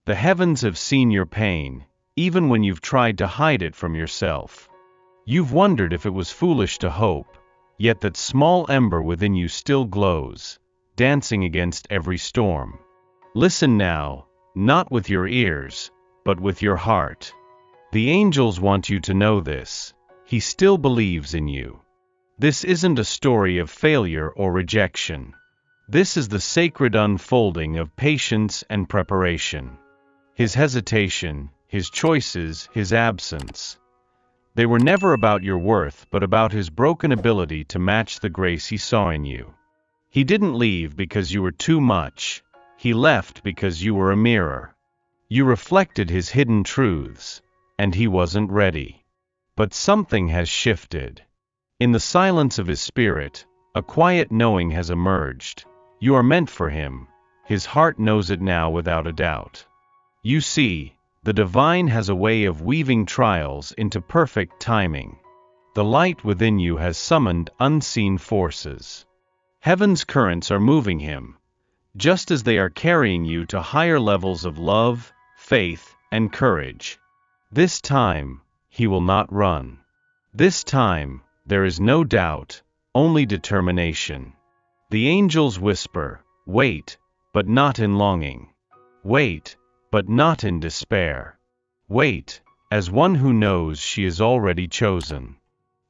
The heavens have seen your pain, even when you've tried to hide it from yourself. You've wondered if it was foolish to hope, yet that small ember within you still glows, dancing against every storm. Listen now, not with your ears, but with your heart. The angels want you to know this. He still believes in you. This isn't a story of failure or rejection. This is the sacred unfolding of patience and preparation. His hesitation, his choices, his absence. They were never about your worth but about his broken ability to match the grace he saw in you. He didn't leave because you were too much. He left because you were a mirror. You reflected his hidden truths, and he wasn't ready. But something has shifted. In the silence of his spirit, a quiet knowing has emerged. You are meant for him. His heart knows it now without a doubt. You see, the divine has a way of weaving trials into perfect timing. The light within you has summoned unseen forces. Heaven's currents are moving him, just as they are carrying you to higher levels of love, faith, and courage. This time, he will not run. This time, there is no doubt, only determination. The angels whisper, wait, but not in longing. Wait, but not in despair. Wait, as one who knows she is already chosen.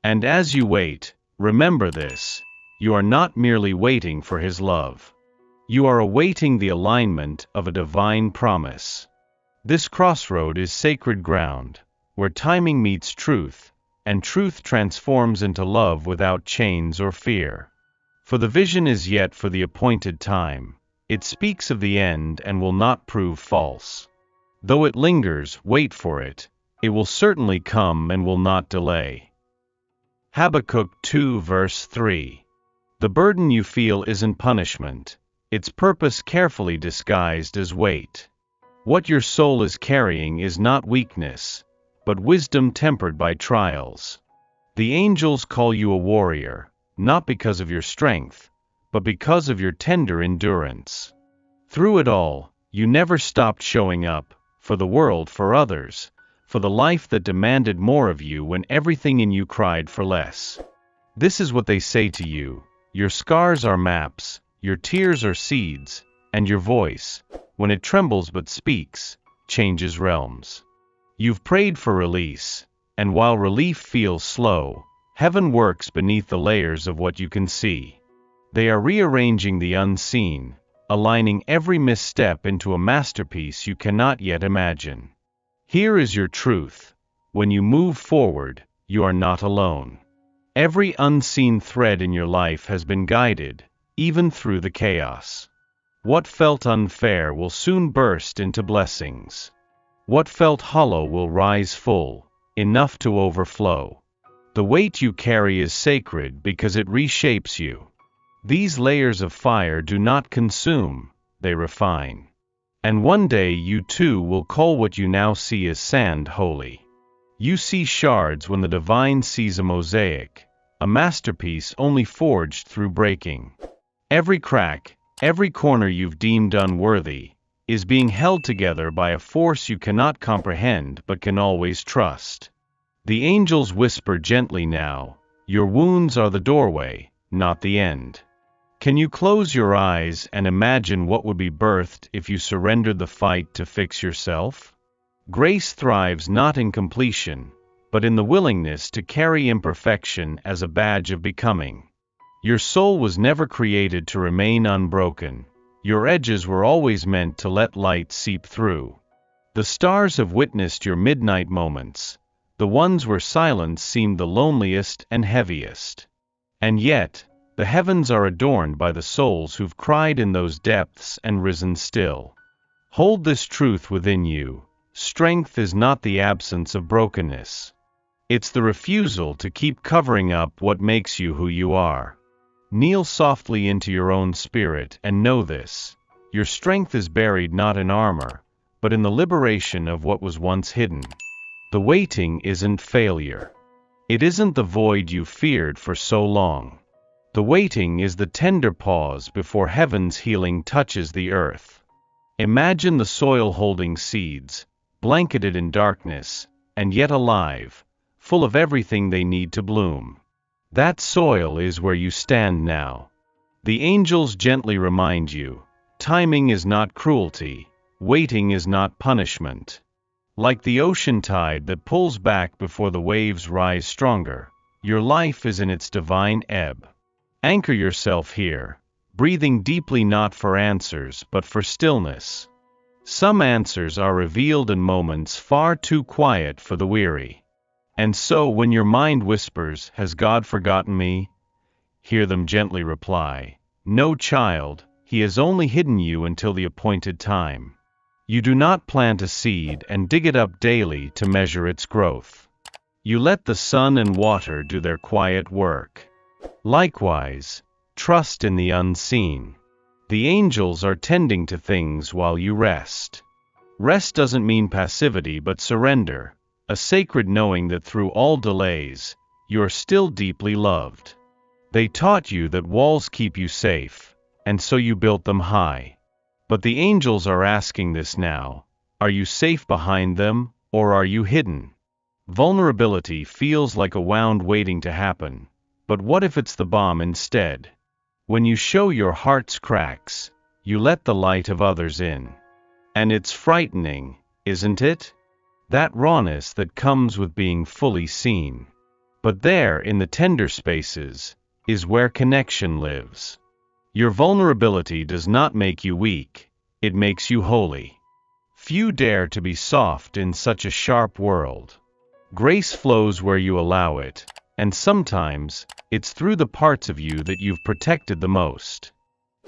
And as you wait, remember this, you are not merely waiting for his love. You are awaiting the alignment of a divine promise. This crossroad is sacred ground, where timing meets truth, and truth transforms into love without chains or fear. For the vision is yet for the appointed time. It speaks of the end and will not prove false. Though it lingers, wait for it. It will certainly come and will not delay. Habakkuk 2 verse 3. The burden you feel isn't punishment. Its purpose carefully disguised as weight. What your soul is carrying is not weakness, but wisdom tempered by trials. The angels call you a warrior, not because of your strength, but because of your tender endurance. Through it all, you never stopped showing up, for the world, for others, for the life that demanded more of you when everything in you cried for less. This is what they say to you: your scars are maps, your tears are seeds, and your voice, when it trembles but speaks, changes realms. You've prayed for release, and while relief feels slow, heaven works beneath the layers of what you can see. They are rearranging the unseen, aligning every misstep into a masterpiece you cannot yet imagine. Here is your truth: when you move forward, you are not alone. Every unseen thread in your life has been guided, even through the chaos. What felt unfair will soon burst into blessings. What felt hollow will rise full, enough to overflow. The weight you carry is sacred because it reshapes you. These layers of fire do not consume, they refine. And one day you too will call what you now see as sand holy. You see shards when the divine sees a mosaic, a masterpiece only forged through breaking. Every crack, every corner you've deemed unworthy, is being held together by a force you cannot comprehend but can always trust. The angels whisper gently now, your wounds are the doorway, not the end. Can you close your eyes and imagine what would be birthed if you surrendered the fight to fix yourself? Grace thrives not in completion, but in the willingness to carry imperfection as a badge of becoming. Your soul was never created to remain unbroken. Your edges were always meant to let light seep through. The stars have witnessed your midnight moments, the ones where silence seemed the loneliest and heaviest. And yet, the heavens are adorned by the souls who've cried in those depths and risen still. Hold this truth within you: strength is not the absence of brokenness. It's the refusal to keep covering up what makes you who you are. Kneel softly into your own spirit and know this: your strength is buried not in armor, but in the liberation of what was once hidden. The waiting isn't failure. It isn't the void you feared for so long. The waiting is the tender pause before heaven's healing touches the earth. Imagine the soil holding seeds, blanketed in darkness, and yet alive, full of everything they need to bloom. That soil is where you stand now. The angels gently remind you, timing is not cruelty, waiting is not punishment. Like the ocean tide that pulls back before the waves rise stronger, your life is in its divine ebb. Anchor yourself here, breathing deeply not for answers but for stillness. Some answers are revealed in moments far too quiet for the weary. And so when your mind whispers, "Has God forgotten me?" hear them gently reply, "No, child, He has only hidden you until the appointed time." You do not plant a seed and dig it up daily to measure its growth. You let the sun and water do their quiet work. Likewise, trust in the unseen. The angels are tending to things while you rest. Rest doesn't mean passivity but surrender, a sacred knowing that through all delays, you're still deeply loved. They taught you that walls keep you safe, and so you built them high. But the angels are asking this now: are you safe behind them, or are you hidden? Vulnerability feels like a wound waiting to happen, but what if it's the bomb instead? When you show your heart's cracks, you let the light of others in. And it's frightening, isn't it? That rawness that comes with being fully seen. But there, in the tender spaces, is where connection lives. Your vulnerability does not make you weak, it makes you holy. Few dare to be soft in such a sharp world. Grace flows where you allow it, and sometimes, it's through the parts of you that you've protected the most.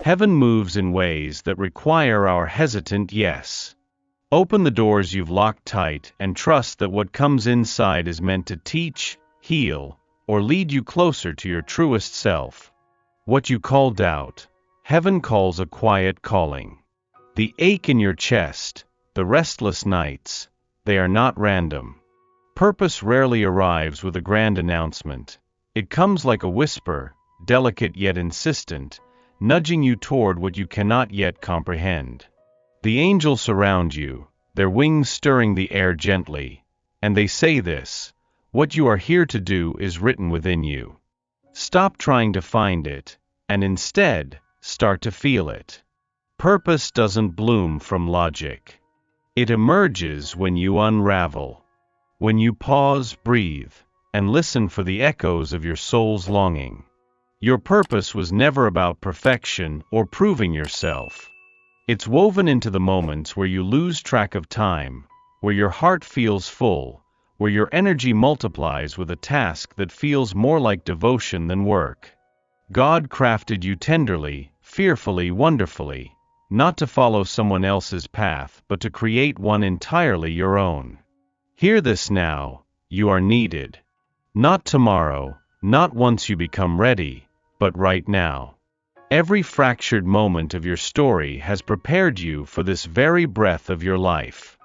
Heaven moves in ways that require our hesitant yes. Open the doors you've locked tight and trust that what comes inside is meant to teach, heal, or lead you closer to your truest self. What you call doubt, heaven calls a quiet calling. The ache in your chest, the restless nights, they are not random. Purpose rarely arrives with a grand announcement. It comes like a whisper, delicate yet insistent, nudging you toward what you cannot yet comprehend. The angels surround you, their wings stirring the air gently, and they say this: what you are here to do is written within you. Stop trying to find it, and instead, start to feel it. Purpose doesn't bloom from logic. It emerges when you unravel. When you pause, breathe, and listen for the echoes of your soul's longing. Your purpose was never about perfection or proving yourself. It's woven into the moments where you lose track of time, where your heart feels full, where your energy multiplies with a task that feels more like devotion than work. God crafted you tenderly, fearfully, wonderfully, not to follow someone else's path but to create one entirely your own. Hear this now: you are needed. Not tomorrow, not once you become ready, but right now. Every fractured moment of your story has prepared you for this very breath of your life.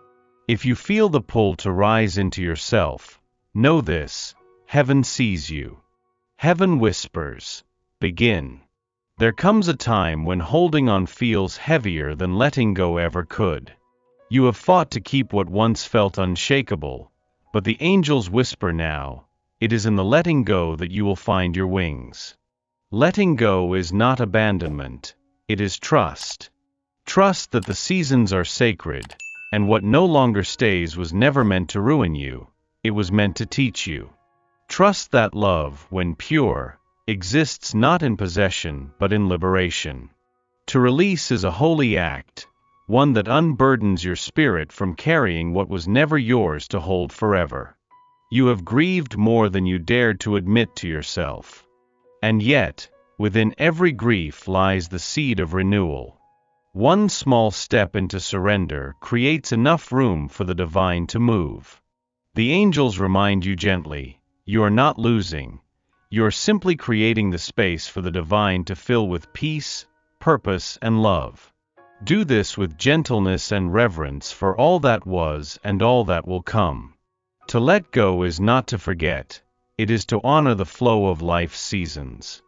If you feel the pull to rise into yourself, know this: heaven sees you. Heaven whispers, begin. There comes a time when holding on feels heavier than letting go ever could. You have fought to keep what once felt unshakable, but the angels whisper now: it is in the letting go that you will find your wings. Letting go is not abandonment, it is trust. Trust that the seasons are sacred, and what no longer stays was never meant to ruin you, it was meant to teach you. Trust that love, when pure, exists not in possession but in liberation. To release is a holy act, one that unburdens your spirit from carrying what was never yours to hold forever. You have grieved more than you dared to admit to yourself. And yet, within every grief lies the seed of renewal. One small step into surrender creates enough room for the divine to move. The angels remind you gently: you are not losing, you are simply creating the space for the divine to fill with peace, purpose, and love. Do this with gentleness and reverence for all that was and all that will come. To let go is not to forget, it is to honor the flow of life's seasons.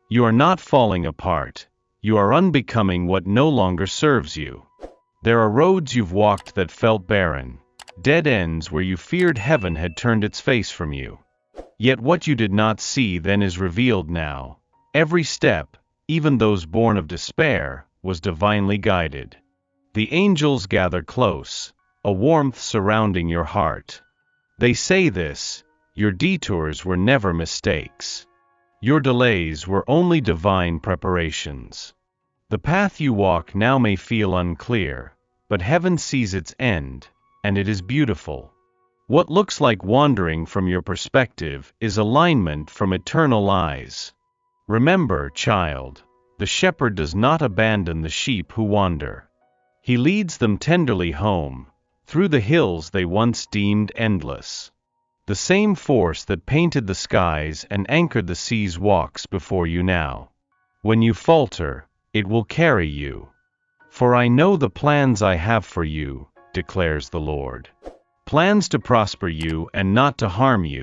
You are not falling apart, you are unbecoming what no longer serves you. There are roads you've walked that felt barren, dead ends where you feared heaven had turned its face from you. Yet what you did not see then is revealed now. Every step, even those born of despair, was divinely guided. The angels gather close, a warmth surrounding your heart. They say this: your detours were never mistakes. Your delays were only divine preparations. The path you walk now may feel unclear, but heaven sees its end, and it is beautiful. What looks like wandering from your perspective is alignment from eternal eyes. Remember, child, the shepherd does not abandon the sheep who wander. He leads them tenderly home, through the hills they once deemed endless. The same force that painted the skies and anchored the seas walks before you now. When you falter, it will carry you. For I know the plans I have for you, declares the Lord. Plans to prosper you and not to harm you,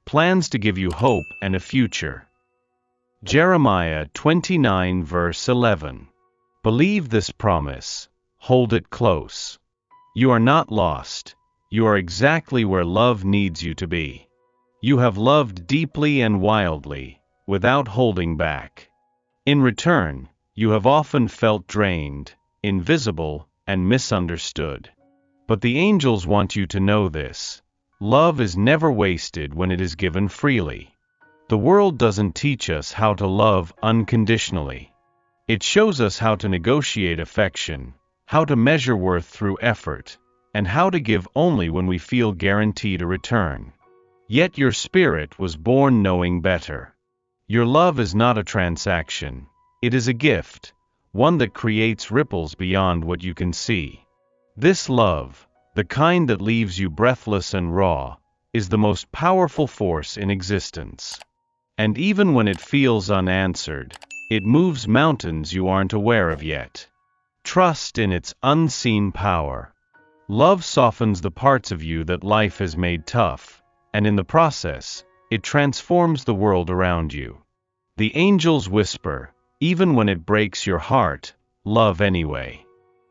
plans to give you hope and a future. Jeremiah 29 verse 11. Believe this promise, hold it close. You are not lost, you are exactly where love needs you to be. You have loved deeply and wildly, without holding back. In return, you have often felt drained, invisible, and misunderstood. But the angels want you to know this: love is never wasted when it is given freely. The world doesn't teach us how to love unconditionally. It shows us how to negotiate affection, how to measure worth through effort, and how to give only when we feel guaranteed a return. Yet your spirit was born knowing better. Your love is not a transaction, it is a gift, one that creates ripples beyond what you can see. This love, the kind that leaves you breathless and raw, is the most powerful force in existence. And even when it feels unanswered, it moves mountains you aren't aware of yet. Trust in its unseen power. Love softens the parts of you that life has made tough, and in the process, it transforms the world around you. The angels whisper, even when it breaks your heart, love anyway.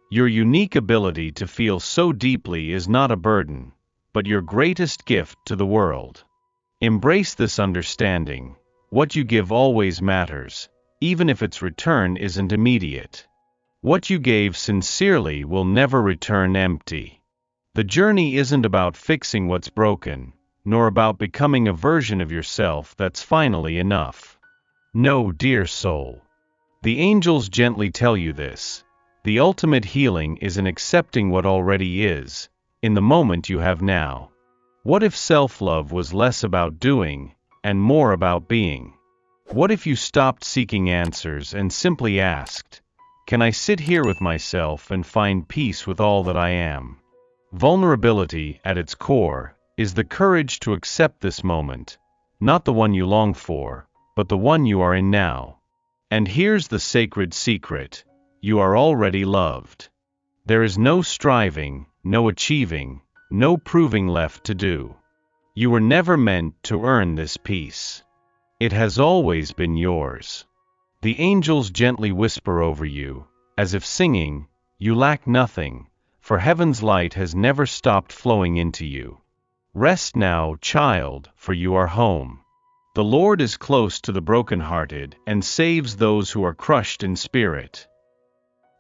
Your unique ability to feel so deeply is not a burden, but your greatest gift to the world. Embrace this understanding: what you give always matters, even if its return isn't immediate. What you gave sincerely will never return empty. The journey isn't about fixing what's broken, nor about becoming a version of yourself that's finally enough. No, dear soul. The angels gently tell you this: the ultimate healing is in accepting what already is, in the moment you have now. What if self-love was less about doing, and more about being? What if you stopped seeking answers and simply asked, can I sit here with myself and find peace with all that I am? Vulnerability, at its core, is the courage to accept this moment, not the one you long for, but the one you are in now. And here's the sacred secret: you are already loved. There is no striving, no achieving, no proving left to do. You were never meant to earn this peace. It has always been yours. The angels gently whisper over you, as if singing, you lack nothing, for heaven's light has never stopped flowing into you. Rest now, child, for you are home. The Lord is close to the brokenhearted and saves those who are crushed in spirit.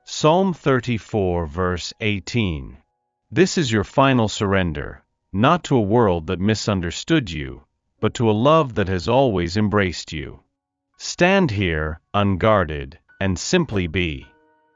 Psalm 34 verse 18. This is your final surrender, not to a world that misunderstood you, but to a love that has always embraced you. Stand here, unguarded, and simply be.